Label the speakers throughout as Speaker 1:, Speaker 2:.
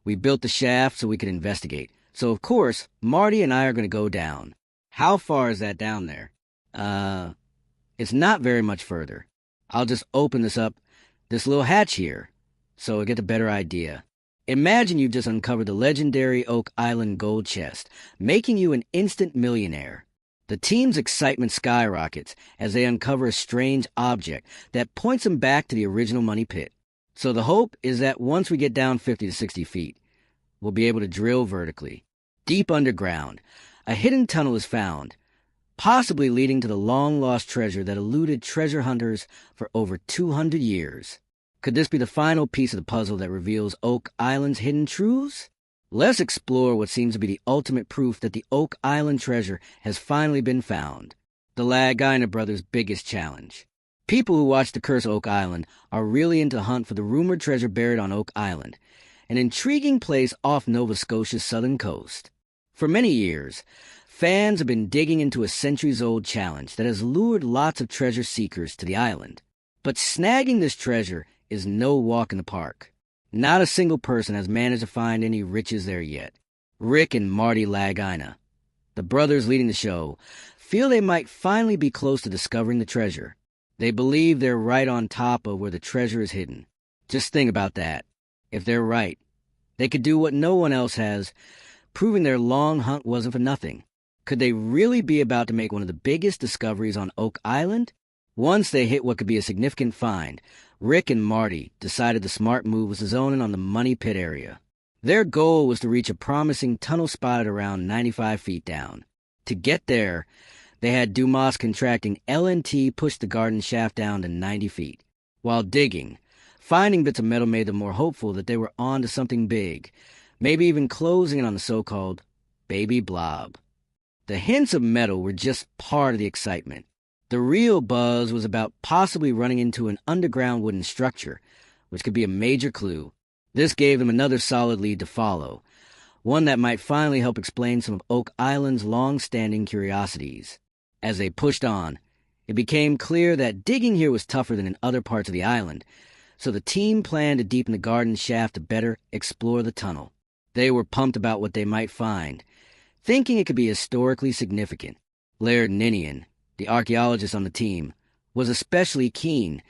Speaker 1: We built the shaft so we could investigate. So, of course, Marty and I are going to go down. How far is that down there? It's not very much further. I'll just open this little hatch here, so I get a better idea. Imagine you've just uncovered the legendary Oak Island gold chest, making you an instant millionaire. The team's excitement skyrockets as they uncover a strange object that points them back to the original money pit. So the hope is that once we get down 50 to 60 feet, we'll be able to drill vertically. Deep underground, a hidden tunnel is found, possibly leading to the long-lost treasure that eluded treasure hunters for over 200 years. Could this be the final piece of the puzzle that reveals Oak Island's hidden truths? Let's explore what seems to be the ultimate proof that the Oak Island treasure has finally been found. The Lagina brothers' biggest challenge. People who watch The Curse Oak Island are really into the hunt for the rumored treasure buried on Oak Island, an intriguing place off Nova Scotia's southern coast. For many years, fans have been digging into a centuries-old challenge that has lured lots of treasure seekers to the island. But snagging this treasure is no walk in the park. Not a single person has managed to find any riches there yet. Rick and Marty Lagina, the brothers leading the show, feel they might finally be close to discovering the treasure. They believe they're right on top of where the treasure is hidden. Just think about that. If they're right, they could do what no one else has, proving their long hunt wasn't for nothing. Could they really be about to make one of the biggest discoveries on Oak Island? Once they hit what could be a significant find, Rick and Marty decided the smart move was to zone in on the money pit area. Their goal was to reach a promising tunnel spotted around 95 feet down. To get there, they had Dumas contracting LNT push the garden shaft down to 90 feet. While digging, finding bits of metal made them more hopeful that they were on to something big, maybe even closing in on the so-called baby blob. The hints of metal were just part of the excitement. The real buzz was about possibly running into an underground wooden structure, which could be a major clue. This gave them another solid lead to follow, one that might finally help explain some of Oak Island's long-standing curiosities. As they pushed on, it became clear that digging here was tougher than in other parts of the island, so the team planned to deepen the garden shaft to better explore the tunnel. They were pumped about what they might find, thinking it could be historically significant. Laird Ninian, the archaeologist on the team, was especially keen,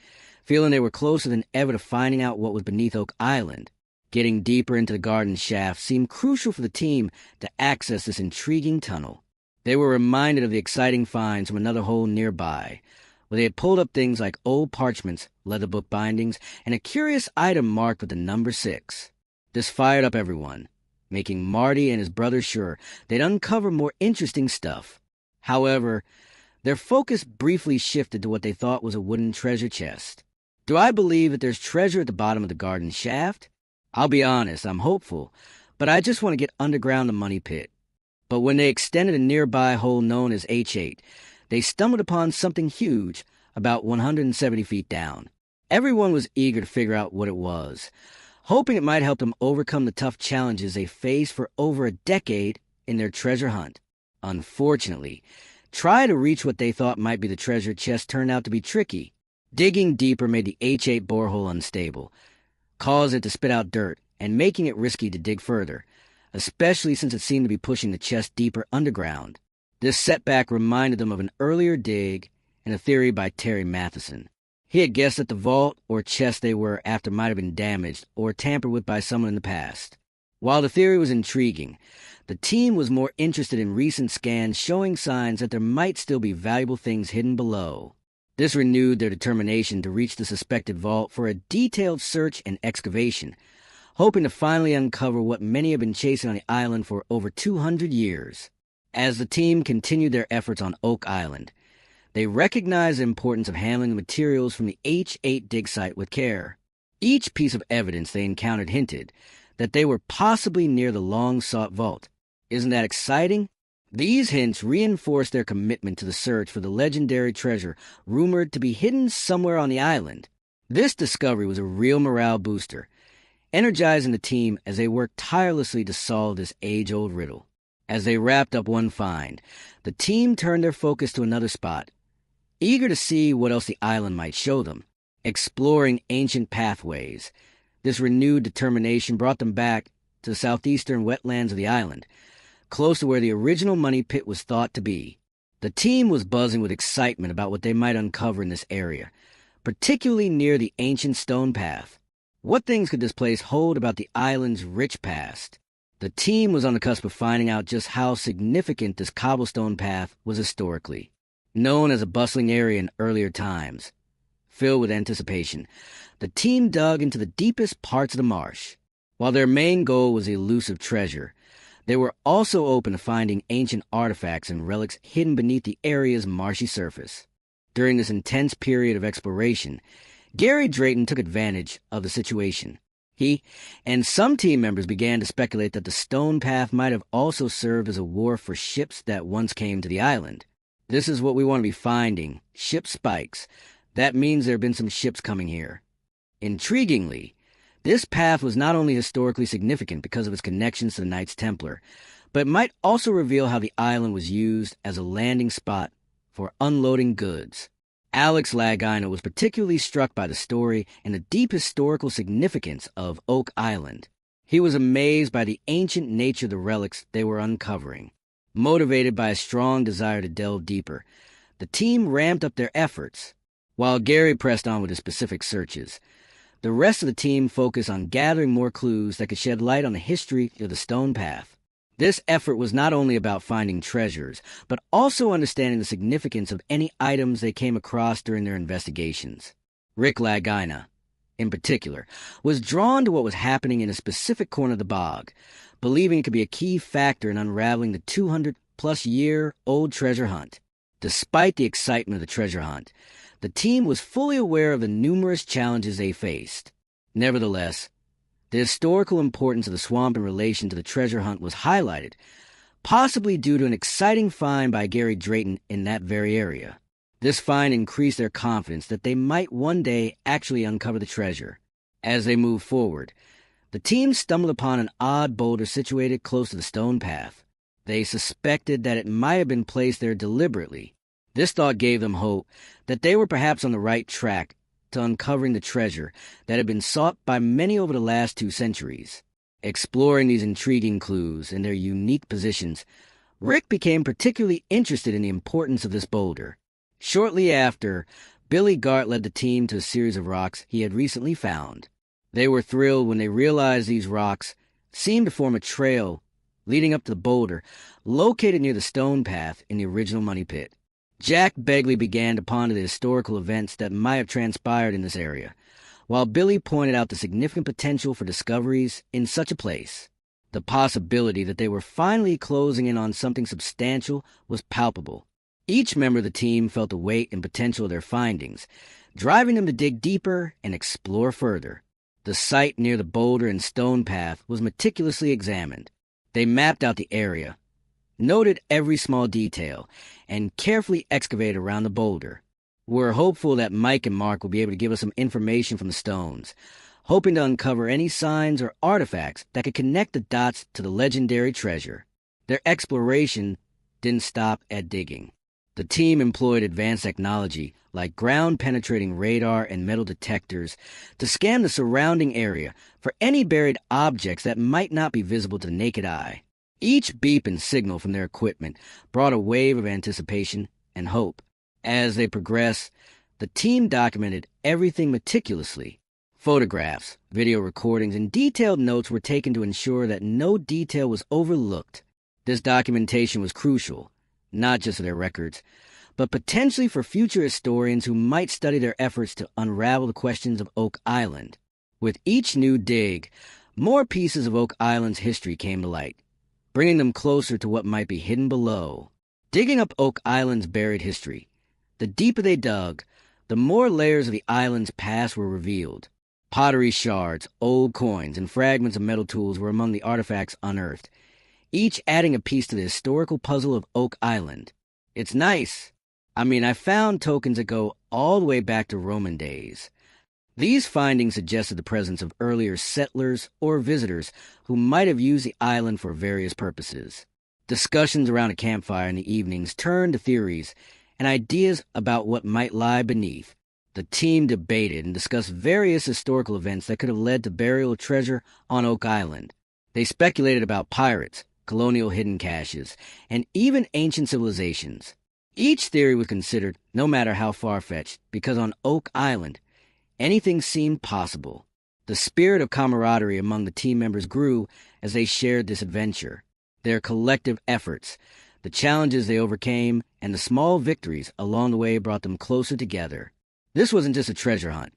Speaker 1: feeling they were closer than ever to finding out what was beneath Oak Island. Getting deeper into the garden shaft seemed crucial for the team to access this intriguing tunnel. They were reminded of the exciting finds from another hole nearby, where they had pulled up things like old parchments, leather book bindings, and a curious item marked with the number 6. This fired up everyone, making Marty and his brother sure they'd uncover more interesting stuff. However, their focus briefly shifted to what they thought was a wooden treasure chest. Do I believe that there's treasure at the bottom of the garden shaft? I'll be honest, I'm hopeful, but I just want to get underground the money pit. But when they extended a nearby hole known as H8, they stumbled upon something huge, about 170 feet down. Everyone was eager to figure out what it was, hoping it might help them overcome the tough challenges they faced for over a decade in their treasure hunt. Unfortunately, trying to reach what they thought might be the treasure chest turned out to be tricky. Digging deeper made the H8 borehole unstable, caused it to spit out dirt, and making it risky to dig further, especially since it seemed to be pushing the chest deeper underground. This setback reminded them of an earlier dig and a theory by Terry Matheson. He had guessed that the vault or chest they were after might have been damaged or tampered with by someone in the past. While the theory was intriguing, the team was more interested in recent scans showing signs that there might still be valuable things hidden below. This renewed their determination to reach the suspected vault for a detailed search and excavation, hoping to finally uncover what many have been chasing on the island for over 200 years. As the team continued their efforts on Oak Island, they recognized the importance of handling the materials from the H8 dig site with care. Each piece of evidence they encountered hinted that they were possibly near the long-sought vault. Isn't that exciting? These hints reinforced their commitment to the search for the legendary treasure rumored to be hidden somewhere on the island. This discovery was a real morale booster, energizing the team as they worked tirelessly to solve this age-old riddle. As they wrapped up one find, the team turned their focus to another spot, eager to see what else the island might show them. Exploring ancient pathways, this renewed determination brought them back to the southeastern wetlands of the island, close to where the original money pit was thought to be. The team was buzzing with excitement about what they might uncover in this area, particularly near the ancient stone path. What things could this place hold about the island's rich past? The team was on the cusp of finding out just how significant this cobblestone path was historically. Known as a bustling area in earlier times. Filled with anticipation, the team dug into the deepest parts of the marsh. While their main goal was the elusive treasure, they were also open to finding ancient artifacts and relics hidden beneath the area's marshy surface. During this intense period of exploration, Gary Drayton took advantage of the situation. He and some team members began to speculate that the stone path might have also served as a wharf for ships that once came to the island. This is what we want to be finding, ship spikes. That means there have been some ships coming here. Intriguingly, this path was not only historically significant because of its connections to the Knights Templar, but might also reveal how the island was used as a landing spot for unloading goods. Alex Lagina was particularly struck by the story and the deep historical significance of Oak Island. He was amazed by the ancient nature of the relics they were uncovering. Motivated by a strong desire to delve deeper, the team ramped up their efforts. While Gary pressed on with his specific searches, the rest of the team focused on gathering more clues that could shed light on the history of the stone path. This effort was not only about finding treasures, but also understanding the significance of any items they came across during their investigations. Rick Lagina, in particular, was drawn to what was happening in a specific corner of the bog, believing it could be a key factor in unraveling the 200-plus-year-old treasure hunt. Despite the excitement of the treasure hunt, the team was fully aware of the numerous challenges they faced. Nevertheless, the historical importance of the swamp in relation to the treasure hunt was highlighted, possibly due to an exciting find by Gary Drayton in that very area. This find increased their confidence that they might one day actually uncover the treasure. As they moved forward, the team stumbled upon an odd boulder situated close to the stone path. They suspected that it might have been placed there deliberately. This thought gave them hope that they were perhaps on the right track to uncovering the treasure that had been sought by many over the last 2 centuries. Exploring these intriguing clues and their unique positions, Rick became particularly interested in the importance of this boulder. Shortly after, Billy Gart led the team to a series of rocks he had recently found. They were thrilled when they realized these rocks seemed to form a trail leading up to the boulder located near the stone path in the original money pit. Jack Begley began to ponder the historical events that might have transpired in this area, while Billy pointed out the significant potential for discoveries in such a place. The possibility that they were finally closing in on something substantial was palpable. Each member of the team felt the weight and potential of their findings, driving them to dig deeper and explore further. The site near the boulder and stone path was meticulously examined. They mapped out the area, noted every small detail, and carefully excavated around the boulder. We're hopeful that Mike and Mark will be able to give us some information from the stones, hoping to uncover any signs or artifacts that could connect the dots to the legendary treasure. Their exploration didn't stop at digging. The team employed advanced technology like ground-penetrating radar and metal detectors to scan the surrounding area for any buried objects that might not be visible to the naked eye. Each beep and signal from their equipment brought a wave of anticipation and hope. As they progressed, the team documented everything meticulously. Photographs, video recordings, and detailed notes were taken to ensure that no detail was overlooked. This documentation was crucial, not just for their records, but potentially for future historians who might study their efforts to unravel the questions of Oak Island. With each new dig, more pieces of Oak Island's history came to light, bringing them closer to what might be hidden below. Digging up Oak Island's buried history, the deeper they dug, the more layers of the island's past were revealed. Pottery shards, old coins, and fragments of metal tools were among the artifacts unearthed, each adding a piece to the historical puzzle of Oak Island. It's nice. I found tokens that go all the way back to Roman days. These findings suggested the presence of earlier settlers or visitors who might have used the island for various purposes. Discussions around a campfire in the evenings turned to theories and ideas about what might lie beneath. The team debated and discussed various historical events that could have led to burial of treasure on Oak Island. They speculated about pirates, colonial hidden caches, and even ancient civilizations. Each theory was considered, no matter how far-fetched, because on Oak Island, anything seemed possible. The spirit of camaraderie among the team members grew as they shared this adventure. Their collective efforts, the challenges they overcame, and the small victories along the way brought them closer together. This wasn't just a treasure hunt.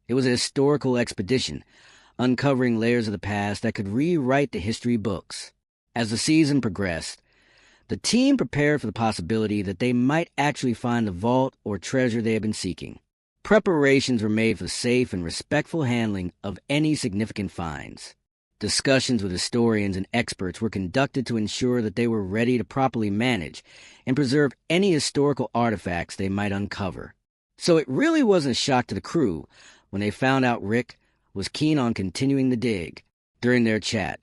Speaker 1: It was a historical expedition, uncovering layers of the past that could rewrite the history books. As the season progressed, the team prepared for the possibility that they might actually find the vault or treasure they had been seeking. Preparations were made for safe and respectful handling of any significant finds. Discussions with historians and experts were conducted to ensure that they were ready to properly manage and preserve any historical artifacts they might uncover. So it really wasn't a shock to the crew when they found out Rick was keen on continuing the dig. During their chat,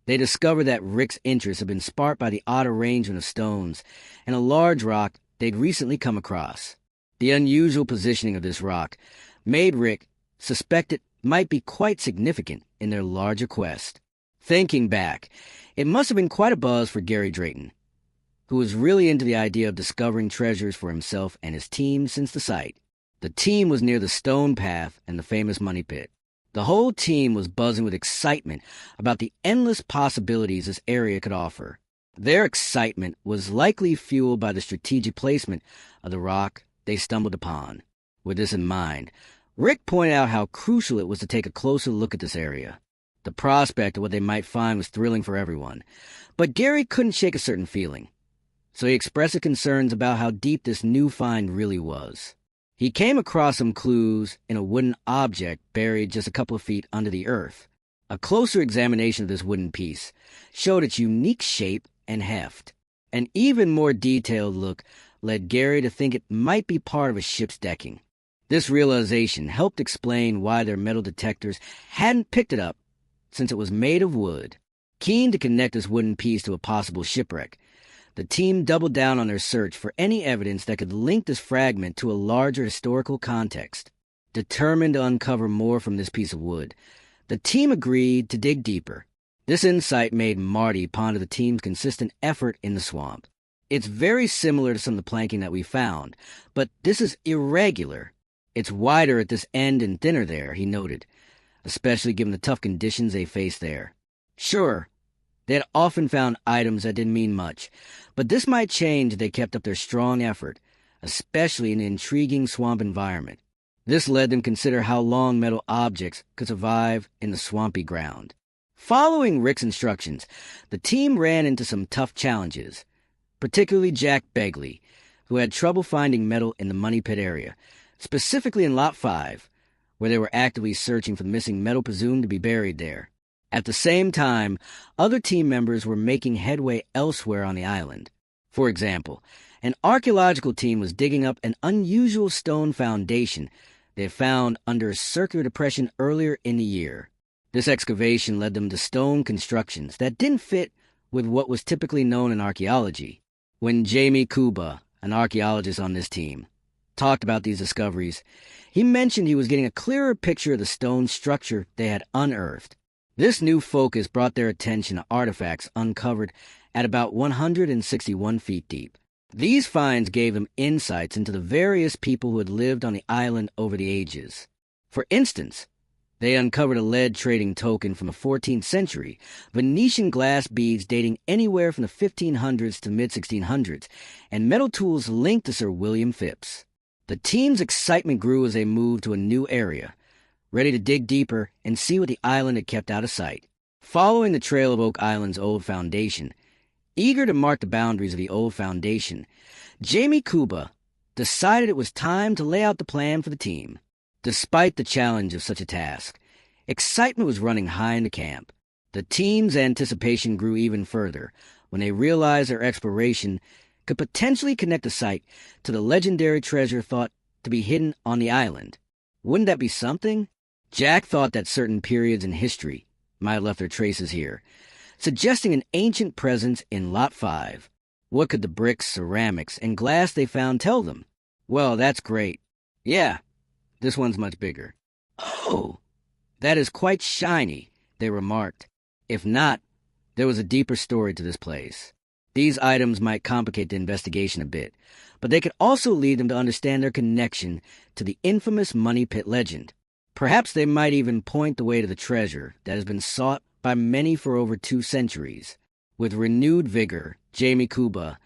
Speaker 1: they discovered that Rick's interest had been sparked by the odd arrangement of stones and a large rock they'd recently come across. The unusual positioning of this rock made Rick suspect it might be quite significant in their larger quest. Thinking back, it must have been quite a buzz for Gary Drayton, who was really into the idea of discovering treasures for himself and his team since the site. The team was near the stone path and the famous money pit. The whole team was buzzing with excitement about the endless possibilities this area could offer. Their excitement was likely fueled by the strategic placement of the rock they stumbled upon. With this in mind, Rick pointed out how crucial it was to take a closer look at this area. The prospect of what they might find was thrilling for everyone, but Gary couldn't shake a certain feeling, so he expressed his concerns about how deep this new find really was. He came across some clues in a wooden object buried just a couple of feet under the earth. A closer examination of this wooden piece showed its unique shape and heft. An even more detailed look led Gary to think it might be part of a ship's decking. This realization helped explain why their metal detectors hadn't picked it up, since it was made of wood. Keen to connect this wooden piece to a possible shipwreck, the team doubled down on their search for any evidence that could link this fragment to a larger historical context. Determined to uncover more from this piece of wood, the team agreed to dig deeper. This insight made Marty ponder the team's consistent effort in the swamp. It's very similar to some of the planking that we found, but this is irregular. It's wider at this end and thinner there, he noted, especially given the tough conditions they faced there. Sure, they had often found items that didn't mean much, but this might change if they kept up their strong effort, especially in an intriguing swamp environment. This led them to consider how long metal objects could survive in the swampy ground. Following Rick's instructions, the team ran into some tough challenges, particularly Jack Begley, who had trouble finding metal in the money pit area, specifically in Lot 5, where they were actively searching for the missing metal presumed to be buried there. At the same time, other team members were making headway elsewhere on the island. For example, an archaeological team was digging up an unusual stone foundation they had found under a circular depression earlier in the year. This excavation led them to stone constructions that didn't fit with what was typically known in archaeology. When Jamie Kuba, an archaeologist on this team, talked about these discoveries, he mentioned he was getting a clearer picture of the stone structure they had unearthed. This new focus brought their attention to artifacts uncovered at about 161 feet deep. These finds gave them insights into the various people who had lived on the island over the ages. For instance, they uncovered a lead trading token from the 14th century, Venetian glass beads dating anywhere from the 1500s to mid-1600s, and metal tools linked to Sir William Phipps. The team's excitement grew as they moved to a new area, ready to dig deeper and see what the island had kept out of sight. Following the trail of Oak Island's old foundation, eager to mark the boundaries of the old foundation, Jamie Kuba decided it was time to lay out the plan for the team. Despite the challenge of such a task, excitement was running high in the camp. The team's anticipation grew even further when they realized their exploration could potentially connect the site to the legendary treasure thought to be hidden on the island. Wouldn't that be something? Jack thought that certain periods in history might have left their traces here, suggesting an ancient presence in Lot 5. What could the bricks, ceramics, and glass they found tell them? Well, that's great. Yeah, this one's much bigger. Oh, that is quite shiny, they remarked. If not, there was a deeper story to this place. These items might complicate the investigation a bit, but they could also lead them to understand their connection to the infamous Money Pit legend. Perhaps they might even point the way to the treasure that has been sought by many for over 2 centuries. With renewed vigor, Jamie Kuba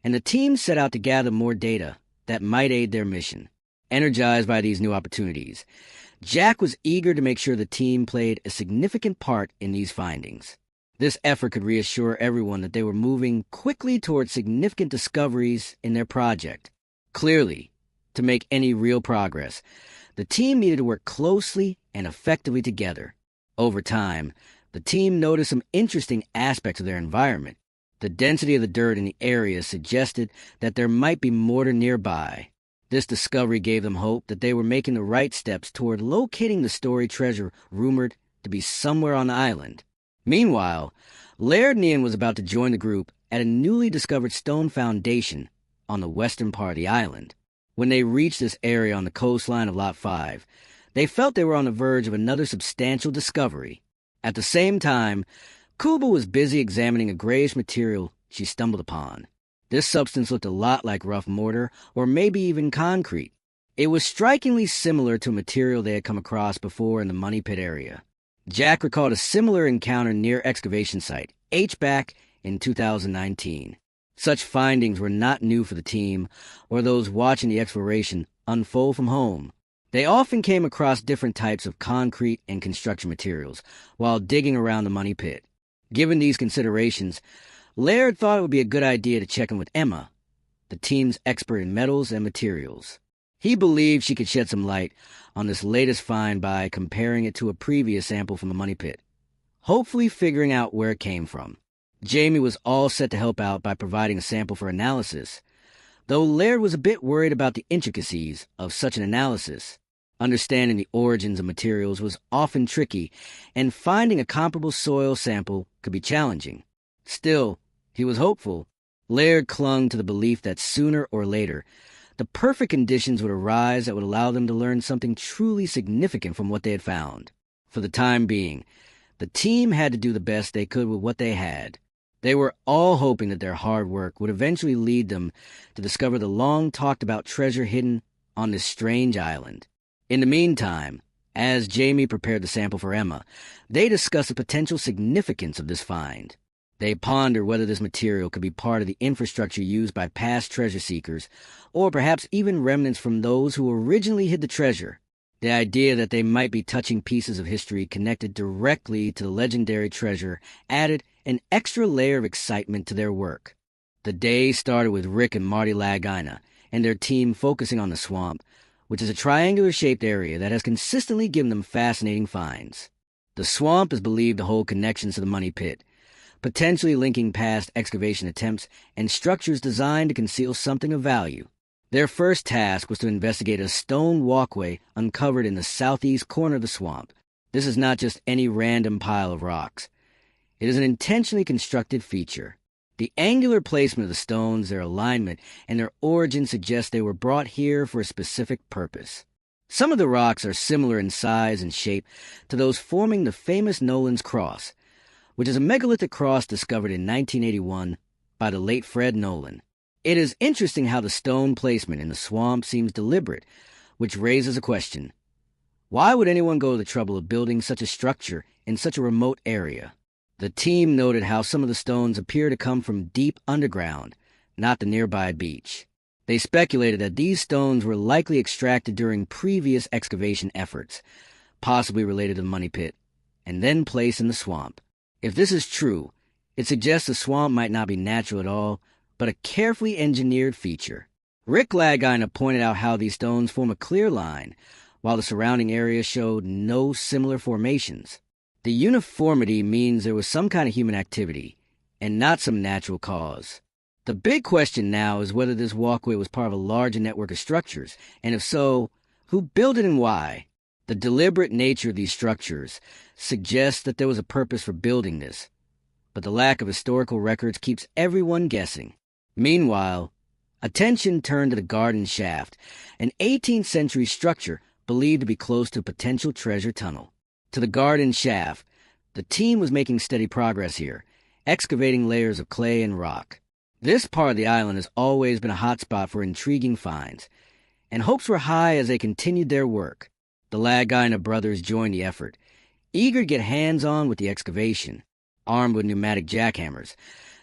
Speaker 1: and the team set out to gather more data that might aid their mission. Energized by these new opportunities, Jack was eager to make sure the team played a significant part in these findings. This effort could reassure everyone that they were moving quickly towards significant discoveries in their project. Clearly, to make any real progress, the team needed to work closely and effectively together. Over time, the team noticed some interesting aspects of their environment. The density of the dirt in the area suggested that there might be mortar nearby. This discovery gave them hope that they were making the right steps toward locating the storied treasure rumored to be somewhere on the island. Meanwhile, Laird and Ian was about to join the group at a newly discovered stone foundation on the western part of the island. When they reached this area on the coastline of Lot 5, they felt they were on the verge of another substantial discovery. At the same time, Kuba was busy examining a grayish material she stumbled upon. This substance looked a lot like rough mortar, or maybe even concrete. It was strikingly similar to a material they had come across before in the Money Pit area. Jack recalled a similar encounter near excavation site, H-back in 2019. Such findings were not new for the team or those watching the exploration unfold from home. They often came across different types of concrete and construction materials while digging around the Money Pit. Given these considerations, Laird thought it would be a good idea to check in with Emma, the team's expert in metals and materials. He believed she could shed some light on this latest find by comparing it to a previous sample from the Money Pit, hopefully figuring out where it came from. Jamie was all set to help out by providing a sample for analysis, though Laird was a bit worried about the intricacies of such an analysis. Understanding the origins of materials was often tricky, and finding a comparable soil sample could be challenging. Still, he was hopeful. Laird clung to the belief that sooner or later, the perfect conditions would arise that would allow them to learn something truly significant from what they had found. For the time being, the team had to do the best they could with what they had. They were all hoping that their hard work would eventually lead them to discover the long-talked-about treasure hidden on this strange island. In the meantime, as Jamie prepared the sample for Emma, they discussed the potential significance of this find. They pondered whether this material could be part of the infrastructure used by past treasure seekers, or perhaps even remnants from those who originally hid the treasure. The idea that they might be touching pieces of history connected directly to the legendary treasure added an extra layer of excitement to their work. The day started with Rick and Marty Lagina and their team focusing on the swamp, which is a triangular-shaped area that has consistently given them fascinating finds. The swamp is believed to hold connections to the Money Pit, potentially linking past excavation attempts and structures designed to conceal something of value. Their first task was to investigate a stone walkway uncovered in the southeast corner of the swamp. This is not just any random pile of rocks. It is an intentionally constructed feature. The angular placement of the stones, their alignment, and their origin suggest they were brought here for a specific purpose. Some of the rocks are similar in size and shape to those forming the famous Nolan's Cross, which is a megalithic cross discovered in 1981 by the late Fred Nolan. It is interesting how the stone placement in the swamp seems deliberate, which raises a question. Why would anyone go to the trouble of building such a structure in such a remote area? The team noted how some of the stones appear to come from deep underground, not the nearby beach. They speculated that these stones were likely extracted during previous excavation efforts, possibly related to the Money Pit, and then placed in the swamp. If this is true, it suggests the swamp might not be natural at all, but a carefully engineered feature. Rick Lagina pointed out how these stones form a clear line, while the surrounding area showed no similar formations. The uniformity means there was some kind of human activity, and not some natural cause. The big question now is whether this walkway was part of a larger network of structures, and if so, who built it and why. The deliberate nature of these structures suggests that there was a purpose for building this, but the lack of historical records keeps everyone guessing. Meanwhile, attention turned to the garden shaft, an 18th century structure believed to be close to a potential treasure tunnel. To the garden shaft, The team was making steady progress here, excavating layers of clay and rock. This part of the island has always been a hotspot for intriguing finds, and hopes were high as they continued their work. The Lagina brothers joined the effort, eager to get hands-on with the excavation. Armed with pneumatic jackhammers,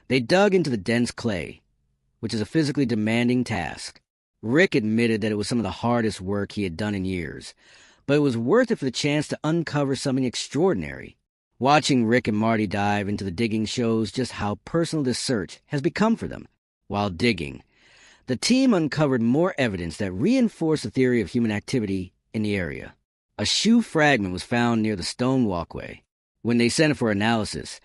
Speaker 1: they dug into the dense clay, which is a physically demanding task. Rick admitted that it was some of the hardest work he had done in years, but it was worth it for the chance to uncover something extraordinary. Watching Rick and Marty dive into the digging shows just how personal this search has become for them. While digging, the team uncovered more evidence that reinforced the theory of human activity in the area. A shoe fragment was found near the stone walkway. When they sent it for analysis,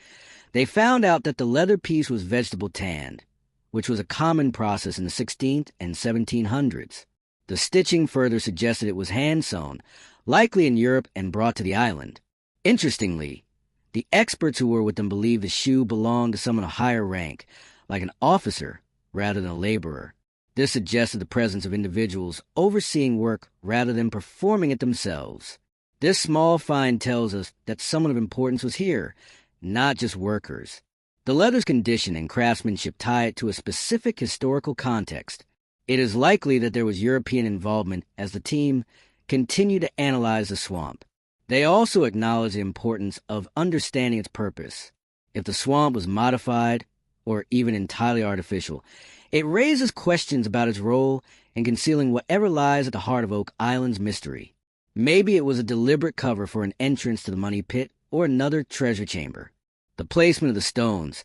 Speaker 1: they found out that the leather piece was vegetable tanned, which was a common process in the 16th and 1700s. The stitching further suggested it was hand-sewn, likely in Europe and brought to the island. Interestingly, the experts who were with them believed the shoe belonged to someone of higher rank, like an officer rather than a laborer. This suggested the presence of individuals overseeing work rather than performing it themselves. This small find tells us that someone of importance was here, not just workers. The leather's condition and craftsmanship tie it to a specific historical context. It is likely that there was European involvement as the team continued to analyze the swamp. They also acknowledge the importance of understanding its purpose. If the swamp was modified, or even entirely artificial, it raises questions about its role in concealing whatever lies at the heart of Oak Island's mystery. Maybe it was a deliberate cover for an entrance to the money pit or another treasure chamber. The placement of the stones,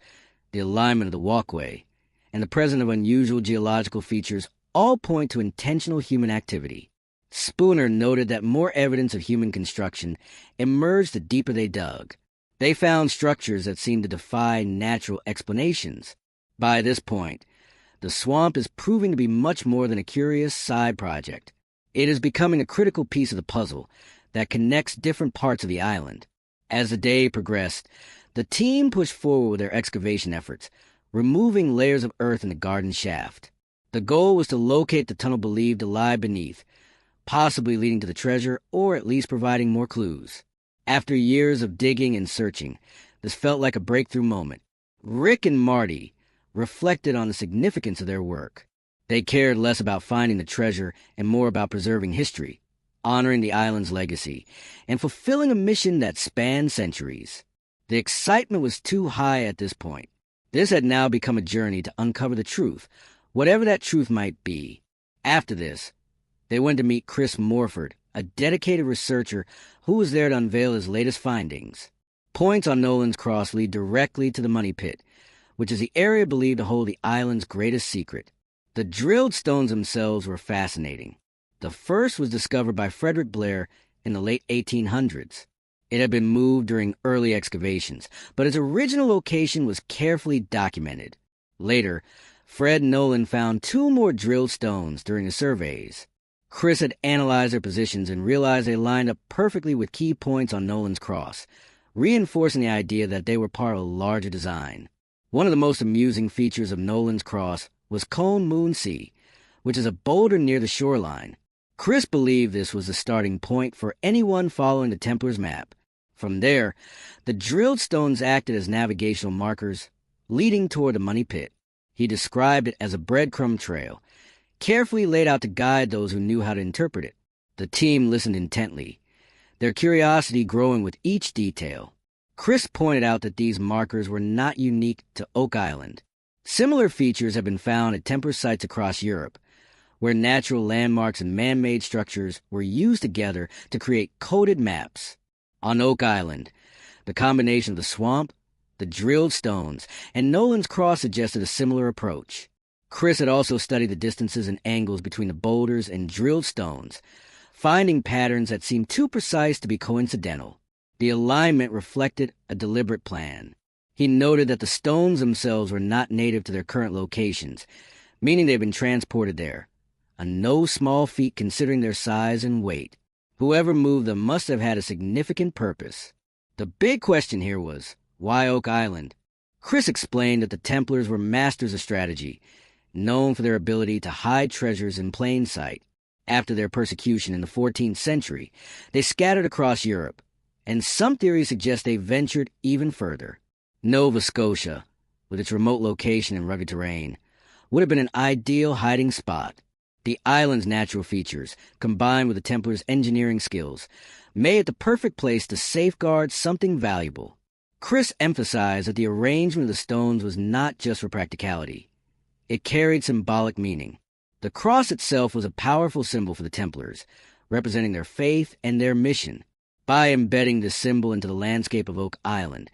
Speaker 1: the alignment of the walkway, and the presence of unusual geological features all point to intentional human activity. Spooner noted that more evidence of human construction emerged the deeper they dug. They found structures that seemed to defy natural explanations. By this point, the swamp is proving to be much more than a curious side project. It is becoming a critical piece of the puzzle that connects different parts of the island. As the day progressed, the team pushed forward with their excavation efforts, removing layers of earth in the garden shaft. The goal was to locate the tunnel believed to lie beneath, possibly leading to the treasure or at least providing more clues. After years of digging and searching, this felt like a breakthrough moment. Rick and Marty reflected on the significance of their work. They cared less about finding the treasure and more about preserving history, honoring the island's legacy, and fulfilling a mission that spanned centuries. The excitement was too high at this point. This had now become a journey to uncover the truth, whatever that truth might be. After this, they went to meet Chris Morford, a dedicated researcher who was there to unveil his latest findings. Points on Nolan's Cross lead directly to the money pit, which is the area believed to hold the island's greatest secret. The drilled stones themselves were fascinating. The first was discovered by Frederick Blair in the late 1800s. It had been moved during early excavations, but its original location was carefully documented. Later, Fred and Nolan found two more drilled stones during the surveys. Chris had analyzed their positions and realized they lined up perfectly with key points on Nolan's Cross, reinforcing the idea that they were part of a larger design. One of the most amusing features of Nolan's Cross was Cone Moon Sea, which is a boulder near the shoreline. Chris believed this was the starting point for anyone following the Templars' map. From there, the drilled stones acted as navigational markers, leading toward the money pit. He described it as a breadcrumb trail, carefully laid out to guide those who knew how to interpret it. The team listened intently, their curiosity growing with each detail. Chris pointed out that these markers were not unique to Oak Island. Similar features have been found at Templar sites across Europe, where natural landmarks and man-made structures were used together to create coded maps. On Oak Island, the combination of the swamp, the drilled stones, and Nolan's Cross suggested a similar approach. Chris had also studied the distances and angles between the boulders and drilled stones, finding patterns that seemed too precise to be coincidental. The alignment reflected a deliberate plan. He noted that the stones themselves were not native to their current locations, meaning they'd been transported there. A no small feat considering their size and weight. Whoever moved them must have had a significant purpose. The big question here was, why Oak Island? Chris explained that the Templars were masters of strategy, known for their ability to hide treasures in plain sight. After their persecution in the 14th century, they scattered across Europe, and some theories suggest they ventured even further. Nova Scotia, with its remote location and rugged terrain, would have been an ideal hiding spot. The island's natural features, combined with the Templars' engineering skills, made it the perfect place to safeguard something valuable. Chris emphasized that the arrangement of the stones was not just for practicality. It carried symbolic meaning. The cross itself was a powerful symbol for the Templars, representing their faith and their mission. By embedding this symbol into the landscape of Oak Island,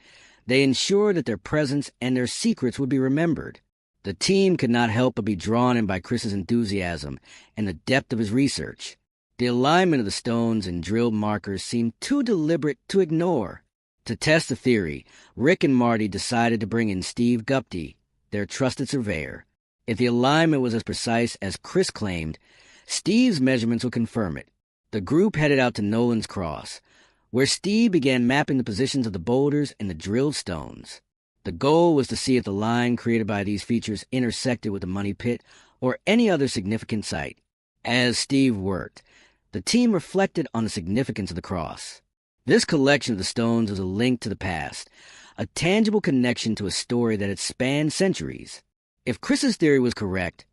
Speaker 1: they ensured that their presence and their secrets would be remembered. The team could not help but be drawn in by Chris's enthusiasm and the depth of his research. The alignment of the stones and drilled markers seemed too deliberate to ignore. To test the theory, Rick and Marty decided to bring in Steve Gupte, their trusted surveyor. If the alignment was as precise as Chris claimed, Steve's measurements would confirm it. The group headed out to Nolan's Cross, where Steve began mapping the positions of the boulders and the drilled stones. The goal was to see if the line created by these features intersected with the money pit or any other significant site. As Steve worked, the team reflected on the significance of the cross. This collection of the stones was a link to the past, a tangible connection to a story that had spanned centuries. If Chris's theory was correct,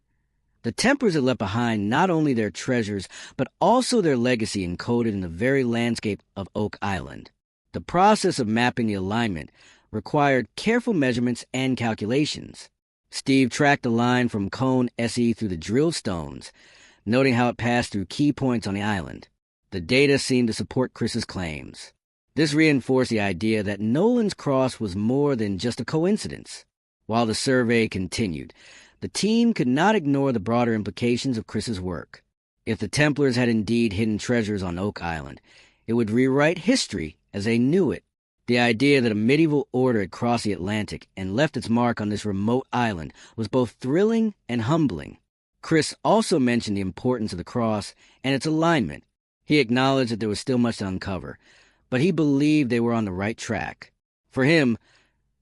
Speaker 1: the Templars had left behind not only their treasures, but also their legacy encoded in the very landscape of Oak Island. The process of mapping the alignment required careful measurements and calculations. Steve tracked the line from Cone SE through the drilled stones, noting how it passed through key points on the island. The data seemed to support Chris's claims. This reinforced the idea that Nolan's Cross was more than just a coincidence. While the survey continued, the team could not ignore the broader implications of Chris's work. If the Templars had indeed hidden treasures on Oak Island, it would rewrite history as they knew it. The idea that a medieval order had crossed the Atlantic and left its mark on this remote island was both thrilling and humbling. Chris also mentioned the importance of the cross and its alignment. He acknowledged that there was still much to uncover, but he believed they were on the right track. For him,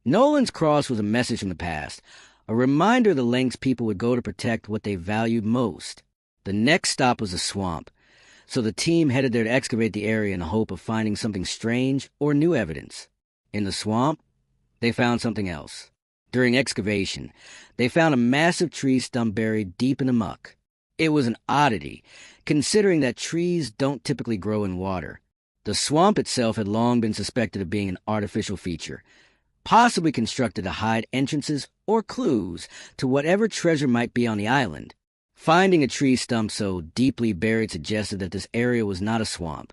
Speaker 1: Nolan's Cross was a message from the past, a reminder of the lengths people would go to protect what they valued most. The next stop was a swamp, so the team headed there to excavate the area in the hope of finding something strange or new evidence. In the swamp, they found something else. During excavation, they found a massive tree stump buried deep in the muck. It was an oddity, considering that trees don't typically grow in water. The swamp itself had long been suspected of being an artificial feature, possibly constructed to hide entrances or clues to whatever treasure might be on the island. Finding a tree stump so deeply buried suggested that this area was not a swamp.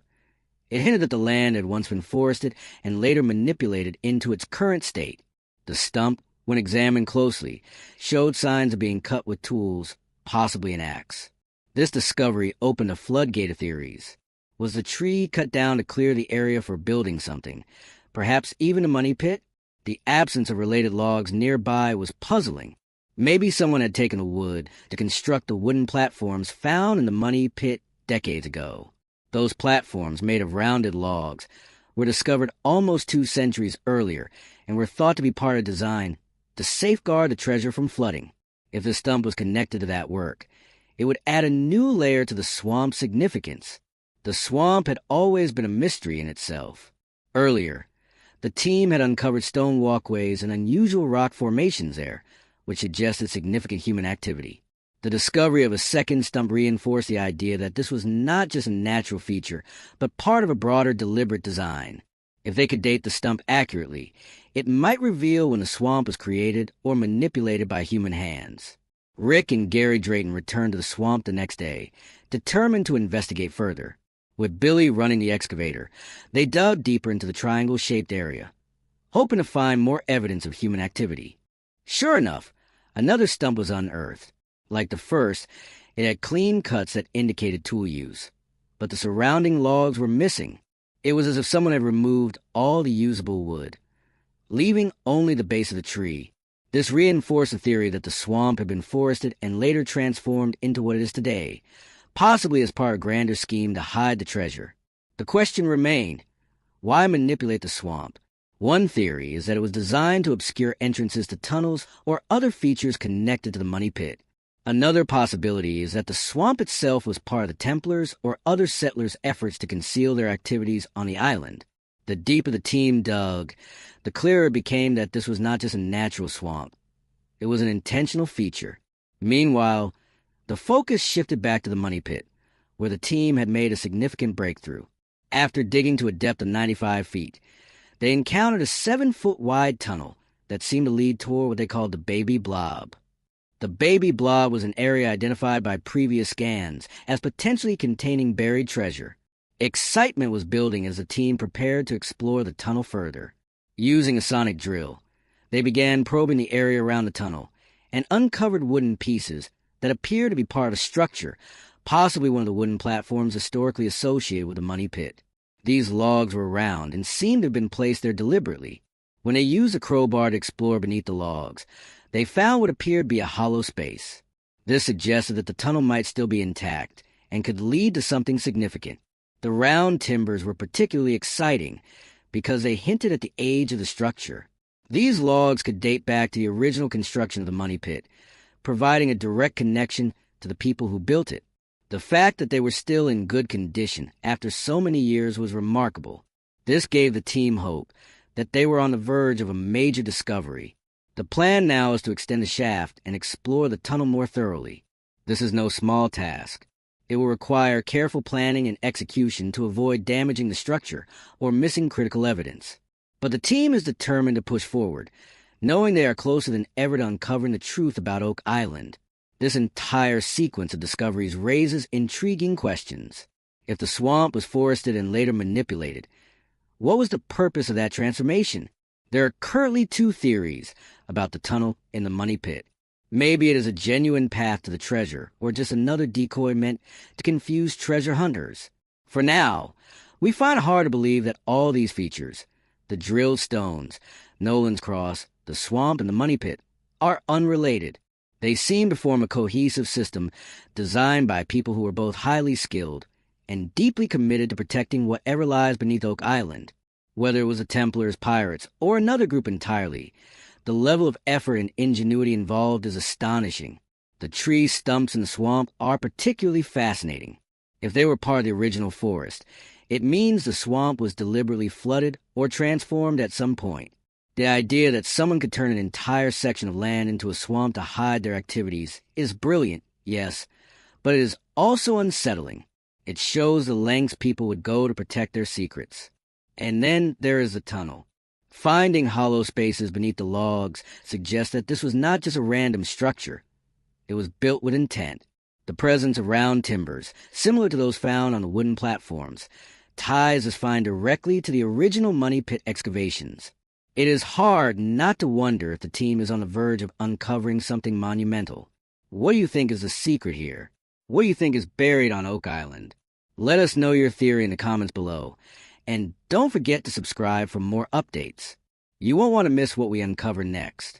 Speaker 1: It hinted that the land had once been forested and later manipulated into its current state. The stump, when examined closely, showed signs of being cut with tools, possibly an axe. This discovery opened a floodgate of theories. Was the tree cut down to clear the area for building something, perhaps even a money pit? The absence of related logs nearby was puzzling. Maybe someone had taken the wood to construct the wooden platforms found in the money pit decades ago. Those platforms, made of rounded logs, were discovered almost 2 centuries earlier and were thought to be part of design to safeguard the treasure from flooding. If the stump was connected to that work, it would add a new layer to the swamp's significance. The swamp had always been a mystery in itself. Earlier, the team had uncovered stone walkways and unusual rock formations there, which suggested significant human activity. The discovery of a second stump reinforced the idea that this was not just a natural feature, but part of a broader, deliberate design. If they could date the stump accurately, it might reveal when the swamp was created or manipulated by human hands. Rick and Gary Drayton returned to the swamp the next day, determined to investigate further. With Billy running the excavator, they dug deeper into the triangle-shaped area, hoping to find more evidence of human activity. Sure enough, another stump was unearthed. Like the first, it had clean cuts that indicated tool use, but the surrounding logs were missing. It was as if someone had removed all the usable wood, leaving only the base of the tree. This reinforced the theory that the swamp had been forested and later transformed into what it is today, possibly as part of a grander scheme to hide the treasure. The question remained, why manipulate the swamp? One theory is that it was designed to obscure entrances to tunnels or other features connected to the money pit. Another possibility is that the swamp itself was part of the Templars or other settlers' efforts to conceal their activities on the island. The deeper the team dug, the clearer it became that this was not just a natural swamp. It was an intentional feature. Meanwhile, the focus shifted back to the money pit, where the team had made a significant breakthrough. After digging to a depth of 95 feet, they encountered a 7-foot wide tunnel that seemed to lead toward what they called the Baby Blob. The Baby Blob was an area identified by previous scans as potentially containing buried treasure. Excitement was building as the team prepared to explore the tunnel further. Using a sonic drill, they began probing the area around the tunnel and uncovered wooden pieces that appeared to be part of a structure, possibly one of the wooden platforms historically associated with the money pit. These logs were round and seemed to have been placed there deliberately. When they used a crowbar to explore beneath the logs, they found what appeared to be a hollow space. This suggested that the tunnel might still be intact and could lead to something significant. The round timbers were particularly exciting because they hinted at the age of the structure. These logs could date back to the original construction of the money pit, providing a direct connection to the people who built it. The fact that they were still in good condition after so many years was remarkable. This gave the team hope that they were on the verge of a major discovery. The plan now is to extend the shaft and explore the tunnel more thoroughly. This is no small task. It will require careful planning and execution to avoid damaging the structure or missing critical evidence. But the team is determined to push forward, knowing they are closer than ever to uncovering the truth about Oak Island. This entire sequence of discoveries raises intriguing questions. If the swamp was forested and later manipulated, what was the purpose of that transformation? There are currently 2 theories about the tunnel in the money pit. Maybe it is a genuine path to the treasure, or just another decoy meant to confuse treasure hunters. For now, we find it hard to believe that all these features, the drilled stones, Nolan's Cross, the swamp, and the money pit, are unrelated. They seem to form a cohesive system designed by people who are both highly skilled and deeply committed to protecting whatever lies beneath Oak Island. Whether it was the Templars, pirates, or another group entirely, the level of effort and ingenuity involved is astonishing. The trees, stumps, and the swamp are particularly fascinating. If they were part of the original forest, it means the swamp was deliberately flooded or transformed at some point. The idea that someone could turn an entire section of land into a swamp to hide their activities is brilliant, yes, but it is also unsettling. It shows the lengths people would go to protect their secrets. And then there is the tunnel. Finding hollow spaces beneath the logs suggests that this was not just a random structure. It was built with intent. The presence of round timbers, similar to those found on the wooden platforms, ties this find directly to the original money pit excavations. It is hard not to wonder if the team is on the verge of uncovering something monumental. What do you think is the secret here? What do you think is buried on Oak Island? Let us know your theory in the comments below. And don't forget to subscribe for more updates. You won't want to miss what we uncover next.